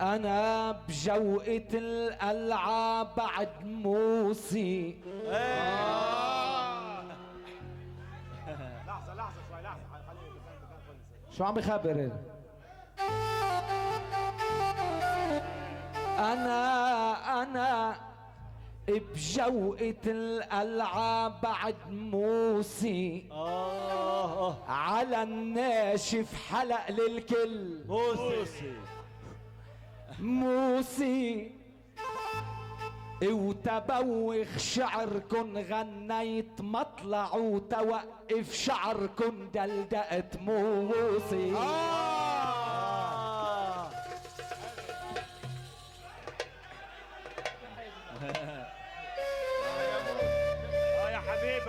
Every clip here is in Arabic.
أنا بجوقة القلعة بعد موسي. لحظة شوي لحظة. شو عم بخبر؟ أنا بجوقة القلعة بعد موسي. على الناشف حلق للكل موسي وتبوخ شعركن غنيت مطلع وتوقف شعركن دلدقت موسي. يا حبيب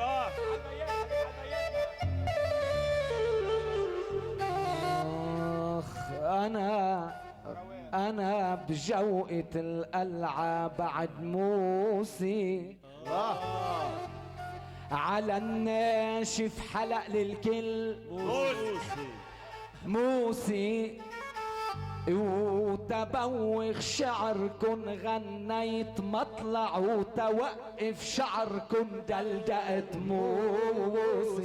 أنا بجوقة القلعة بعد موسي. على الناشف حلق للكل موسي وتبوخ شعركن غنيت مطلع وتوقف شعركن دلدقت موسي.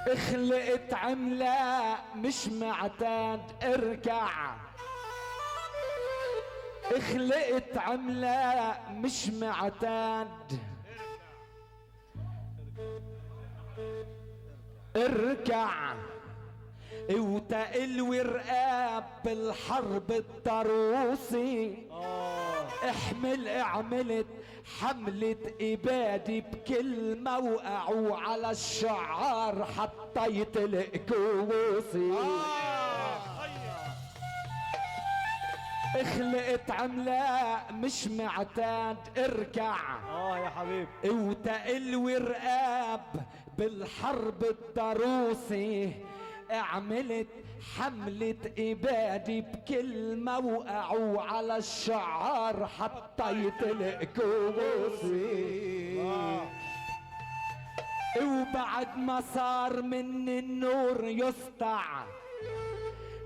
اخلقت عملاق مش معتاد اركع. اخلقت عملاق مش معتاد اركع وتقلوي رقاب بالحرب الضروسي. عملت حملة إبادة بكل موقع وعلى الشعار حطيت الكوسي. اخلقت عملاق مش معتاد اركع يا حبيب وتقلوي رقاب بالحرب الضروسي. عملت حملة إبادة بكل موقع وعلى الشعار حطيت الكوسي. وبعد ما صار من النور يسطع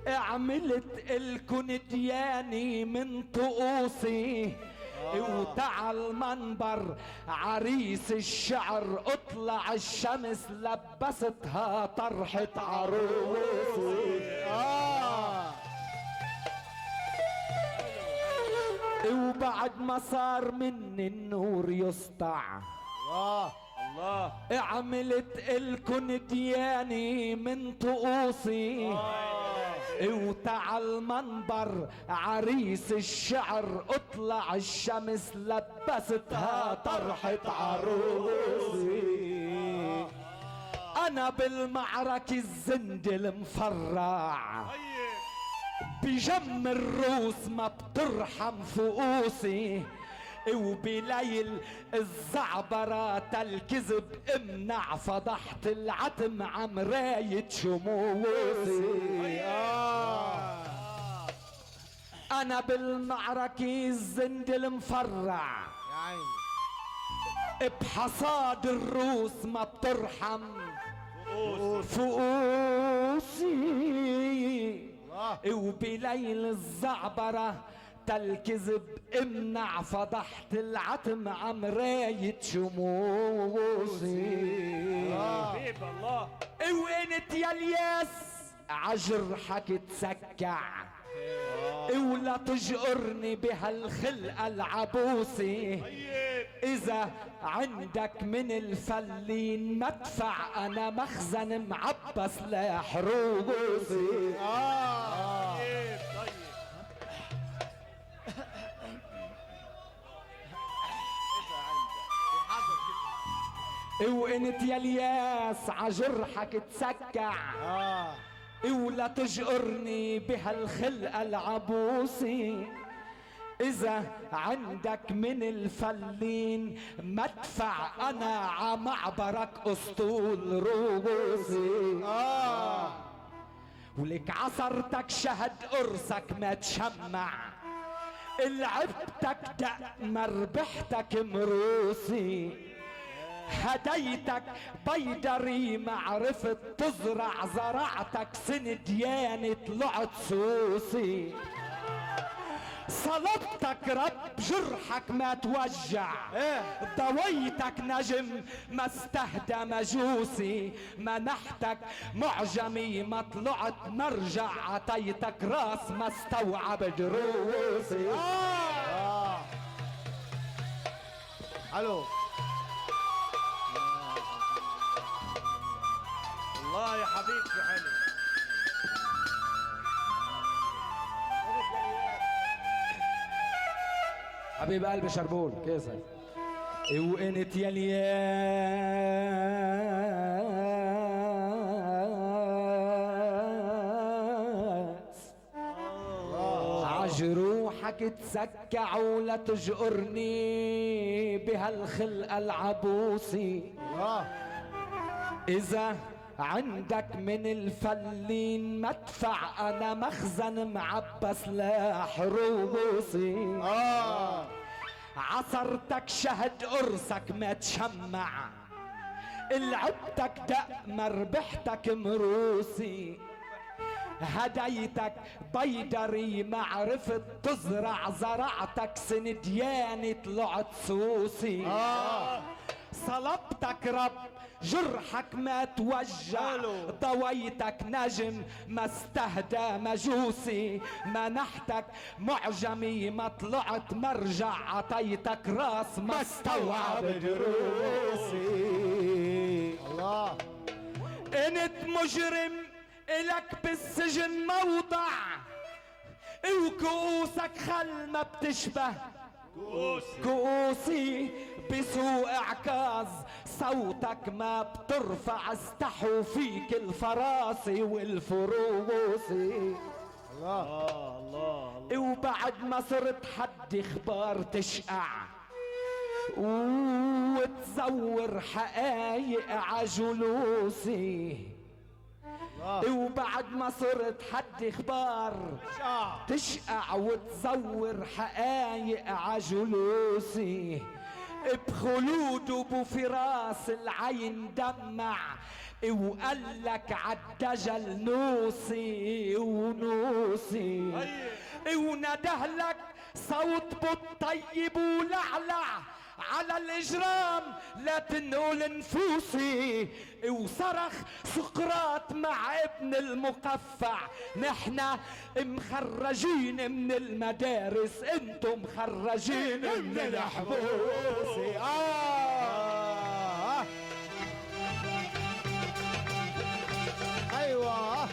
عملت الكن دياني من طقوسي. وتعال المنبر عريس الشعر اطلع الشمس لبستها طرحة عروسي. وبعد ما صار من النور يسطع الله عملت الكن دياني من طقوسي. وتعال المنبر عريس الشعر اطلع الشمس لبستها طرحة عروسي. انا بالمعركة الزند المفرع بجم الروس ما بترحم فؤوسي. وبليل الزعبرة الكذب امنع فضحت العتم عمراية شموسي. انا بالمعركة الزند المفرع بحصاد الروس ما بترحم فؤوسي. وبليل الزعبرة الكذب امنع فضحت العتم عمراية شموسي. حبيب الله وانت يا الياس عجرحك تسكع ولا تجقرني بهالخلقة العبوسي. اذا عندك من الفلين مدفع انا مخزن معبى سلاح روسي. وانت يا الياس عجرحك تسكع ولا تجقرني بهالخلقة العبوسي. اذا عندك من الفلين مدفع انا عمعبرك اسطول روسي. ولك عصرتك شهد قرصك ما تشمع لعبتك دق مربحتك مروسي. هديتك بيدري ما عرفت تزرع، زرعتك سنديان طلعت سوسي. صلبتك رب جرحك ما توجع، ضويتك نجم ما استهدى مجوسي. منحتك معجمي ما طلعت مرجع، عطيتك راس ما استوعب دروسي. الو الله يا حبيب شو حلو. حبيب قلبي شربول كيسك وانت يا الياس عجروحك تسكع ولا تجقرني بهالخلقة العبوسي. إذا عندك من الفلين مدفع أنا مخزن معبى سلاح روسي. عصرتك شهد قرصك ما تشمع، لعبتك دق ربحتك مروسي. هديتك بيدري ما عرفت تزرع، زرعتك سنديان طلعت سوسي. صلبتك رب جرحك ما توجع، ضويتك نجم ما استهدى مجوسي. منحتك معجمي ما طلعت مرجع، عطيتك راس ما استوعب دروسي. الله انت مجرم الك بالسجن موضع، وكؤوسك خل ما بتشبه كؤوسي. بسوء اعكاز صوتك ما بترفع، استحوا فيك الفراسي والفروسي. الله الله وبعد ما صرت حد اخبار تشقع وتزور حقايق عجلوسي. وبعد ما صرت حد اخبار تشقع وتزور حقايق عجلوسي. بخلود وبفراس العين دمع، وقالك عالدجل نوسي ونوسي. وندهلك صوت بالطيب ولعلع على الاجرام لا تنقل نفوسي. وصرخ سقراط مع ابن المقفع، نحنا مخرجين من المدارس، انتم مخرجين من الحبوس. ايوه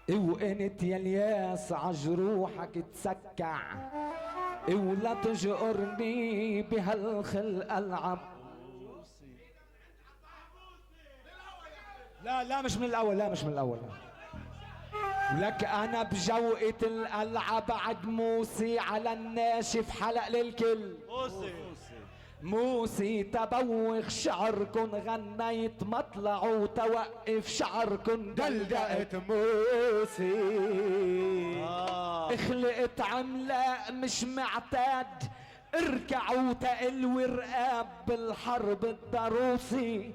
وانت يا الياس عجروحك تسكع، ولا تجقرني بهالخلقة العب. لا مش من الاول، لا مش من الاول. ولك انا بجوقة القلعة بعد موسي، على الناشف حلق للكل موسي. تبوخ شعركن غنيت مطلع، وتوقف شعركن دلدقت موسي. خلقت عملاق مش معتاد، اركعوا تقلوا رقاب بالحرب الضروسي.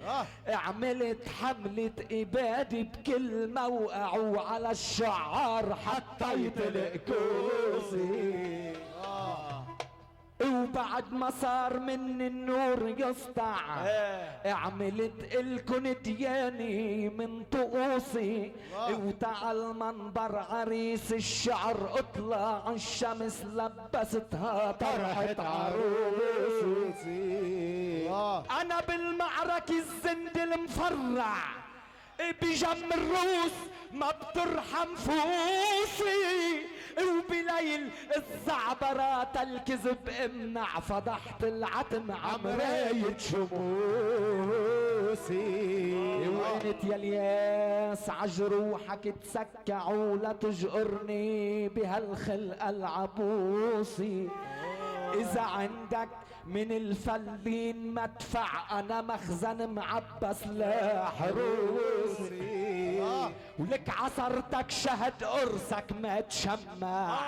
عملت حملة إبادة بكل موقع، وعلى الشعار حطيت الكوسي. وبعد ما صار من النور يسطع، عملت الكن دياني من طقوسي. وتعال منبر عريس الشعر، اطلع الشمس لبستها طرحة عروسي. انا بالمعركة الزند المفرع، بجم الروس ما بترحم فوسي. وبليل الزعبرات الكذب امنع، فضحت العتم عمراية شموس. وانت يا الياس عجروحك تسكعوا لا تجقرني بهالخلقة العبوسي. اذا عندك من الفلين مدفع انا مخزن معبى سلاح روسي. ولك عصرتك شهد قرصك ما تشمع.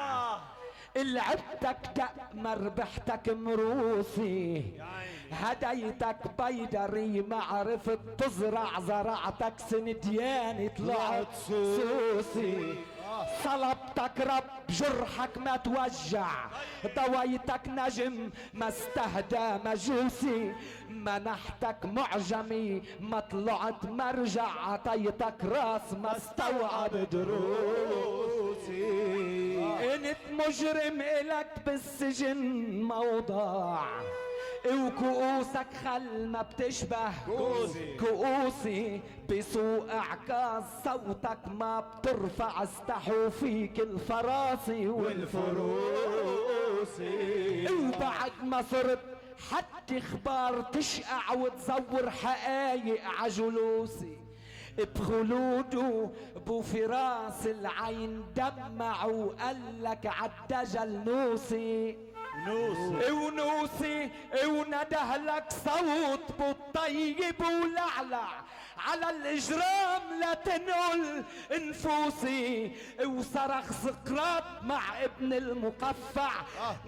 لعبتك تأمر ربحتك مروسي. هديتك بيدري ما عرفت تزرع زرعتك سنديان طلعت سوسي. صلبتك رب جرحك ما توجع. ضويتك نجم ما استهدى مجوسي. منحتك معجمي ما طلعت مرجع. عطيتك راس ما استوعب دروسي. انت مجرم الك بالسجن موضع. وكؤوسك خل ما بتشبه كؤوسي. بسوق عكاز صوتك ما بترفع. استحوا فيك الفراسي والفروسي. وبعد ما صرت حتى اخبار تشقع وتزور حقايق عجلوسي. بخلوده بو فراس العين دمع وقالك عالدجل نوسي. ونوسي ونده لك صوت بالطيب ولعلع على الاجرام لا تنقل نفوسي. وصرخ سقراط مع ابن المقفع.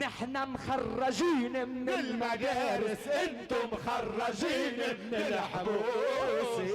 نحن مخرجين من المدارس انتم مخرجين من الحبوسي.